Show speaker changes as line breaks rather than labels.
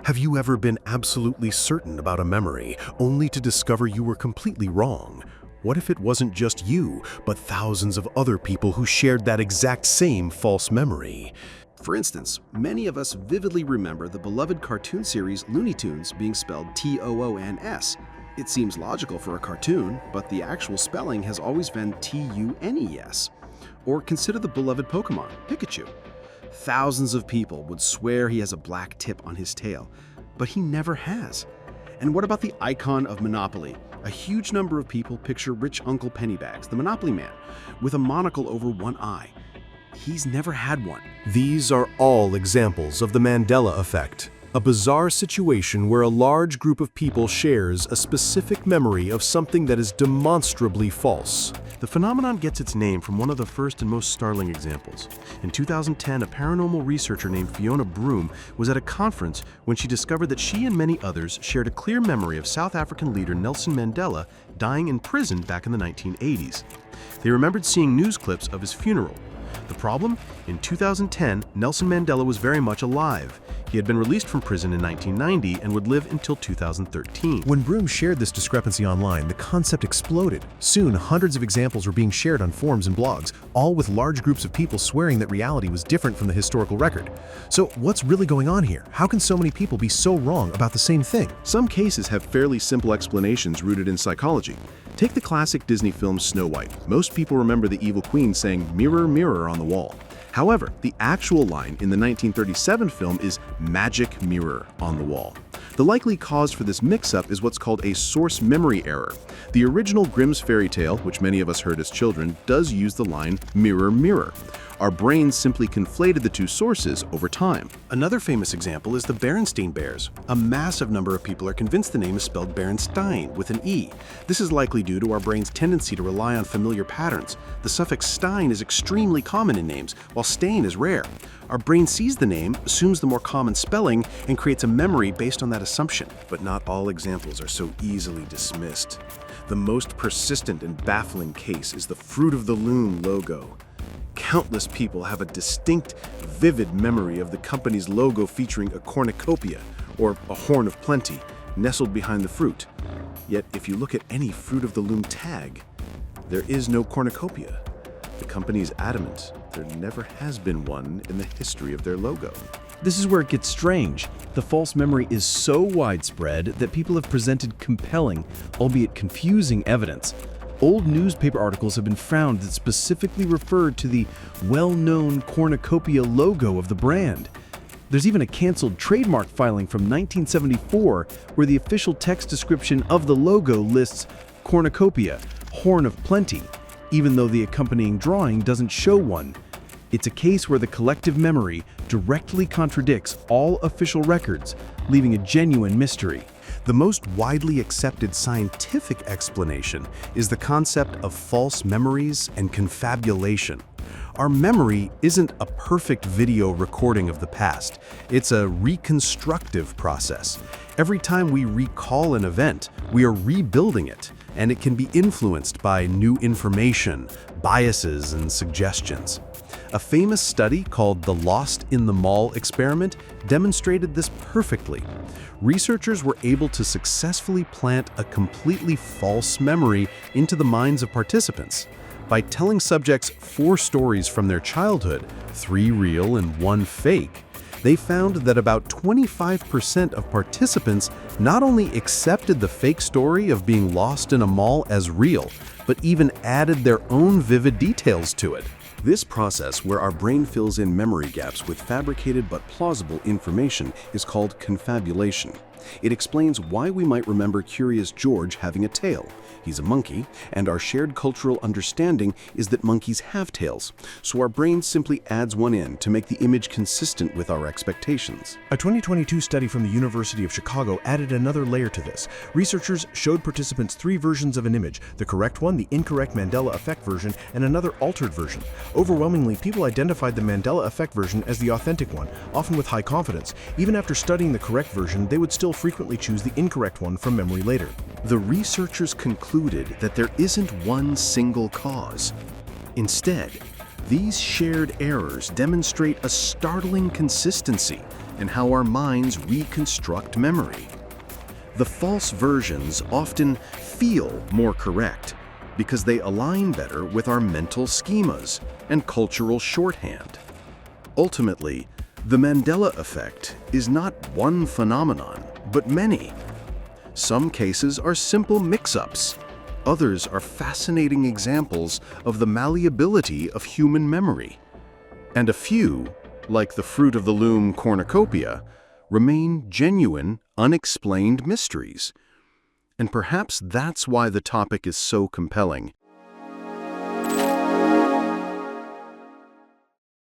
Have you ever been absolutely certain about a memory, only to discover you were completely wrong? What if it wasn't just you, but thousands of other people who shared that exact same false memory?
For instance, many of us vividly remember the beloved cartoon series Looney Tunes being spelled T-O-O-N-S. It seems logical for a cartoon, but the actual spelling has always been T-U-N-E-S. Or consider the beloved Pokemon, Pikachu. Thousands of people would swear he has a black tip on his tail, but he never has. And what about the icon of Monopoly? A huge number of people picture rich Uncle Pennybags, the Monopoly man, with a monocle over one eye. He's never had one.
These are all examples of the Mandela effect, a bizarre situation where a large group of people shares a specific memory of something that is demonstrably false. The phenomenon gets its name from one of the first and most startling examples. In 2010, a paranormal researcher named Fiona Broom was at a conference when she discovered that she and many others shared a clear memory of South African leader Nelson Mandela dying in prison back in the 1980s. They remembered seeing news clips of his funeral. The problem? In 2010, Nelson Mandela was very much alive. He had been released from prison in 1990 and would live until 2013.
When Broom shared this discrepancy online, the concept exploded. Soon, hundreds of examples were being shared on forums and blogs, all with large groups of people swearing that reality was different from the historical record. So what's really going on here? How can so many people be so wrong about the same thing?
Some cases have fairly simple explanations rooted in psychology. Take the classic Disney film Snow White. Most people remember the evil queen saying, "Mirror, mirror on the wall." However, the actual line in the 1937 film is "magic mirror on the wall." The likely cause for this mix-up is what's called a source memory error. The original Grimm's fairy tale, which many of us heard as children, does use the line "mirror, mirror." Our brains simply conflated the two sources over time.
Another famous example is the Berenstain Bears. A massive number of people are convinced the name is spelled Berenstein with an E. This is likely due to our brain's tendency to rely on familiar patterns. The suffix stein is extremely common in names, while stain is rare. Our brain sees the name, assumes the more common spelling, and creates a memory based on that assumption. But not all examples are so easily dismissed. The most persistent and baffling case is the Fruit of the Loom logo. Countless people have a distinct, vivid memory of the company's logo featuring a cornucopia, or a horn of plenty, nestled behind the fruit. Yet, if you look at any Fruit of the Loom tag, there is no cornucopia. The company is adamant there never has been one in the history of their logo.
This is where it gets strange. The false memory is so widespread that people have presented compelling, albeit confusing evidence. Old newspaper articles have been found that specifically referred to the well-known cornucopia logo of the brand. There's even a canceled trademark filing from 1974 where the official text description of the logo lists cornucopia, horn of plenty, even though the accompanying drawing doesn't show one. It's a case where the collective memory directly contradicts all official records, leaving a genuine mystery.
The most widely accepted scientific explanation is the concept of false memories and confabulation. Our memory isn't a perfect video recording of the past. It's a reconstructive process. Every time we recall an event, we are rebuilding it, and it can be influenced by new information, biases, and suggestions. A famous study called the Lost in the Mall experiment demonstrated this perfectly. Researchers were able to successfully plant a completely false memory into the minds of participants. By telling subjects 4 stories from their childhood, 3 real and 1 fake, they found that about 25% of participants not only accepted the fake story of being lost in a mall as real, but even added their own vivid details to it. This process, where our brain fills in memory gaps with fabricated but plausible information, is called confabulation. It explains why we might remember Curious George having a tail. He's a monkey, and our shared cultural understanding is that monkeys have tails, so our brain simply adds one in to make the image consistent with our expectations.
A 2022 study from the University of Chicago added another layer to this. Researchers showed participants 3 versions of an image: the correct one, the incorrect Mandela effect version, and another altered version. Overwhelmingly, people identified the Mandela effect version as the authentic one, often with high confidence. Even after studying the correct version, they would still frequently choose the incorrect one from memory later.
The researchers concluded that there isn't one single cause. Instead, these shared errors demonstrate a startling consistency. and how our minds reconstruct memory. The false versions often feel more correct because they align better with our mental schemas and cultural shorthand. Ultimately, the Mandela effect is not one phenomenon, but many. Some cases are simple mix-ups. Others are fascinating examples of the malleability of human memory. And a few, like the fruit of the loom cornucopia, remain genuine, unexplained mysteries. And perhaps that's why the topic is so compelling.